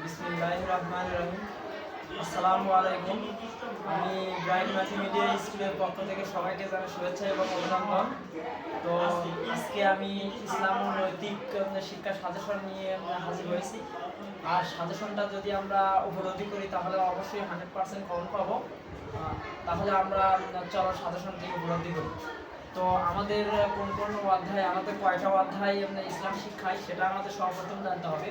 বিসমিল্লাহির রহমানির রহিম। আসসালামু আলাইকুম। আমি ব্রাইট মাল্টিমিডিয়া স্কুলের পক্ষ থেকে সবাইকে জানাই শুভেচ্ছা এবং অভিনন্দন। তো আজকে আমি ইসলাম ও নৈতিক শিক্ষা সাজেশন নিয়ে হাজির হয়েছি। আর সাজেশনটা যদি আমরা উপলব্ধি করি তাহলে অবশ্যই 100% কমন পাবো। তাহলে আমরা চলো সাজেশনটি উপলব্ধি করি। তো আমাদের কোন কোন অধ্যায়, আমাদের কয়টা অধ্যায় ইসলাম শিক্ষায় সেটা আমাদের সর্বপ্রথম জানতে হবে।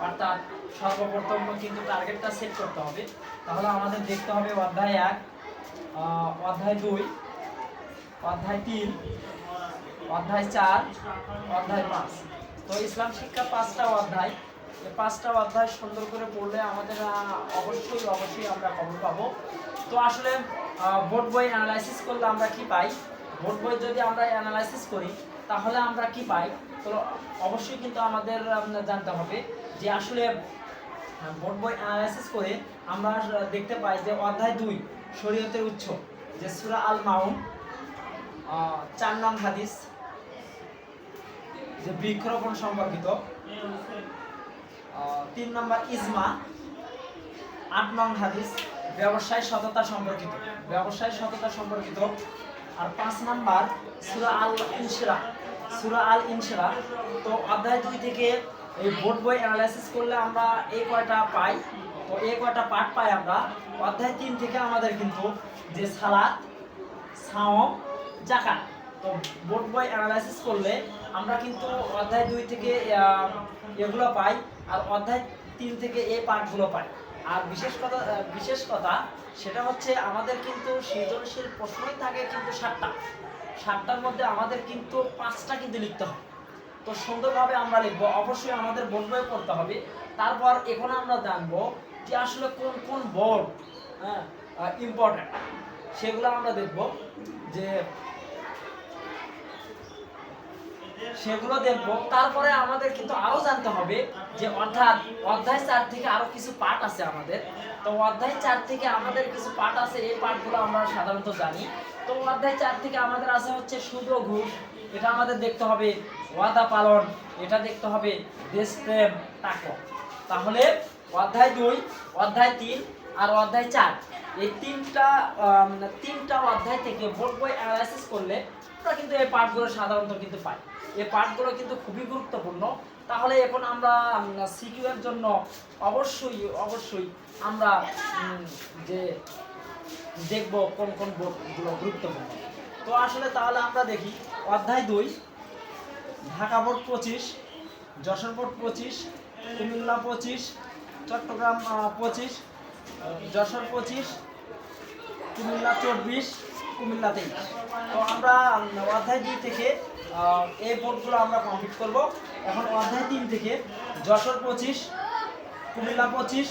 অর্থাৎ সর্বপ্রথম কিন্তু টার্গেটটা সেট করতে হবে। তাহলে আমাদের দেখতে হবে অধ্যায় 1, অধ্যায় 2, অধ্যায় 3, অধ্যায় 4, অধ্যায় 5। তো ইসলাম শিক্ষা 5টা অধ্যায়। এই 5টা অধ্যায় সুন্দর করে পড়লে আমাদের অবশ্যই আমরা কমন পাবো। তো আসলে বোর্ড বই অ্যানালাইসিস করলে আমরা কি পাই, বোর্ড বই যদি আমরা অ্যানালাইসিস করি তাহলে আমরা কি পাই, তো অবশ্যই কিন্তু আমাদের জানতে হবে যে আসলে বোর্ড বই অ্যানালাইসিস করে আমরা দেখতে পাই যে অধ্যায় 2 শরীয়তের উৎস, যে সূরা আল মাউন, 4 নং হাদিস যে বৃক্ষরোপণ সম্পর্কিত, 3 নম্বর ইজমা, 8 নং হাদিস ব্যবসায় সততা সম্পর্কিত, আর 5 নাম্বার সূরা আল ইনশিরাহ। তো অধ্যায় 2 থেকে এই বোর্ড বই অ্যানালাইসিস করলে আমরা এই কয়টা পাই, তো এই কয়টা পার্ট পাই আমরা। অধ্যায় 3 থেকে আমাদের কিন্তু যে সালাত, সাওম, যাকাত, তো বোর্ড বই অ্যানালাইসিস করলে আমরা কিন্তু অধ্যায় 2 থেকে এগুলো পাই, আর অধ্যায় 3 থেকে এই পার্টগুলো পাই। আর বিশেষ কথা সেটা হচ্ছে আমাদের কিন্তু সৃজনশীল প্রশ্নই থাকে কিন্তু 7টার মধ্যে আমাদের কিন্তু 5টা কিন্তু লিখতে হবে। তো সুন্দরভাবে আমরা লিখবো, অবশ্যই আমাদের বোর্ড বই পড়তে হবে। তারপর এখন আমরা জানবো যে আসলে কোন কোন বোর্ড ইম্পর্টেন্ট, সেগুলো আমরা দেখব, যে সেগুলো দেখবো। তারপরে আমাদের কিন্তু আরো জানতে হবে যে অর্থাৎ অধ্যায় 4 থেকে আরো কিছু পার্ট আছে আমাদের। তো অধ্যায় 4 থেকে আমাদের কিছু পার্ট আছে, এই পার্টগুলো আমরা সাধারণত জানি। তো অধ্যায় 4 থেকে আমাদের আছে হচ্ছে সুদ ও ঘুষ, এটা আমাদের দেখতে হবে। ওয়াদা পালন, এটা দেখতে হবে। দেশপ্রেম, তাকওয়া। তাহলে অধ্যায় 2, অধ্যায় 3 আর অধ্যায় 4, এই তিনটা অধ্যায় থেকে বোর্ড বই অ্যানালাইসিস করলে আমরা কিন্তু এই পার্টগুলো সাধারণত কিন্তু পাই। এই পার্টগুলো কিন্তু খুবই গুরুত্বপূর্ণ। তাহলে এখন আমরা সিকিউ এর জন্য অবশ্যই আমরা যে দেখব কোন কোন বোর্ডগুলো গুরুত্বপূর্ণ। তো আসলে তাহলে আমরা দেখি অধ্যায় 2, ঢাকা বোর্ড 25, যশোর বোর্ড 25, কুমিল্লা 25, চট্টগ্রাম 25, যশোর 25, কুমিল্লা 24, কুমিল্লা 23। তো আমরা অধ্যায় 2 থেকে এই বোর্ডগুলো আমরা কমপ্লিট করব। এখন অধ্যায় 3 থেকে যশোর 25, কুমিল্লা 25,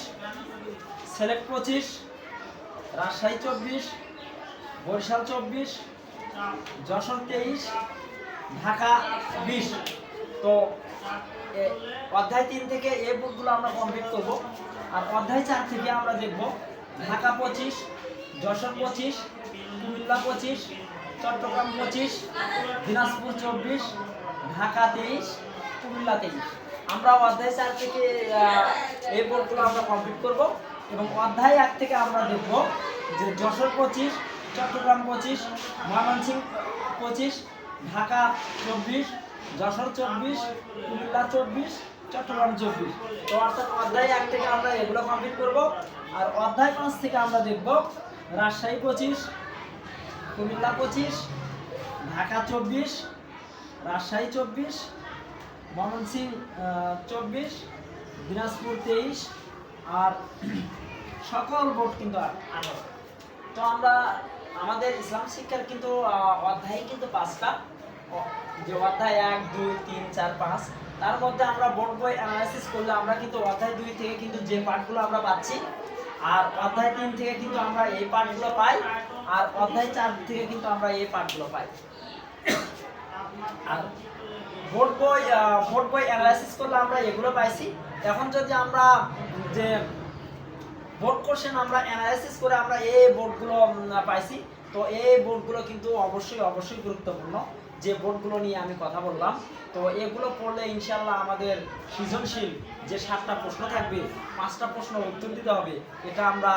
সিলেট 25, রাজশাহী 24, বরিশাল 24, যশোর 23, ঢাকা 20। তো অধ্যায় 3 থেকে এই বোর্ডগুলো আমরা কমপ্লিট করব। আর অধ্যায় 4 থেকে আমরা দেখব ঢাকা 25, যশোর 25, কুমিল্লা 25, চট্টগ্রাম 25, দিনাজপুর 24, ঢাকা 23, কুমিল্লা 23। আমরা অধ্যায় 4 থেকে এই বোর্ডগুলো আমরা কমপ্লিট করব। এবং অধ্যায় 1 থেকে আমরা দেখব যে যশোর 25, চট্টগ্রাম 25, ময়মনসিংহ 25, ঢাকা 24, যশোর 24, কুমিল্লা 24, চট্টগ্রাম 24। তো অর্থাৎ অধ্যায় 1 থেকে আমরা এগুলো কমপ্লিট করব। আর অধ্যায় 5 থেকে আমরা দেখব রাজশাহী 25, কুমিল্লা 25, ঢাকা 24, রাজশাহী 24, ময়মনসিংহ 24, দিনাজপুর 23, আর সকল বোর্ড কিন্তু 18। তো আমরা আমাদের ইসলাম শিক্ষার কিন্তু অধ্যায় কিন্তু 5টা, যে অধ্যায় 1, 2, 3, 4, 5। তার মধ্যে আমরা বোর্ড বই অ্যানালাইসিস করলে আমরা কিন্তু অধ্যায় 2 থেকে কিন্তু যে পার্টগুলো আমরা পাচ্ছি, আর অধ্যায় 3 থেকে কিন্তু আমরা এই পার্টগুলো পাই, আর অধ্যায় 4 থেকে কিন্তু আমরা এই পার্টগুলো পাই। আর বোর্ড বই অ্যানালাইসিস করলে আমরা এগুলো পাইছি। এখন যদি আমরা যে বোর্ড কোশ্চেন আমরা অ্যানালাইসিস করে আমরা এই বোর্ডগুলো পাইছি, তো এই বোর্ডগুলো কিন্তু অবশ্যই গুরুত্বপূর্ণ। যে বোর্ডগুলো নিয়ে আমি কথা বললাম, তো এগুলো পড়লে ইনশাল্লাহ আমাদের সৃজনশীল যে 7টা প্রশ্ন থাকবে 5টা প্রশ্ন উত্তর দিতে হবে, এটা আমরা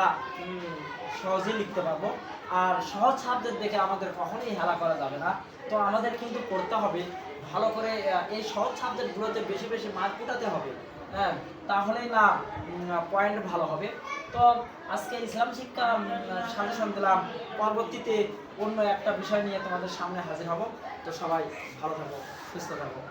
সহজেই লিখতে পারবো। আর সহজ সাবজেক্ট দেখে আমাদের কখনোই হেলা করা যাবে না। তো আমাদের কিন্তু পড়তে হবে ভালো করে, এই সহজ সাবজেক্টগুলোতে বেশি বেশি মার্ক উঠাতে হবে, হ্যাঁ, তাহলেই না পয়েন্ট ভালো হবে। তো আজকে ইসলাম শিক্ষা সাজেশন দিলাম, পরবর্তীতে অন্য একটা বিষয় নিয়ে তোমাদের সামনে হাজির হব। তো সবাই ভালো থাকো, সুস্থ থাকো।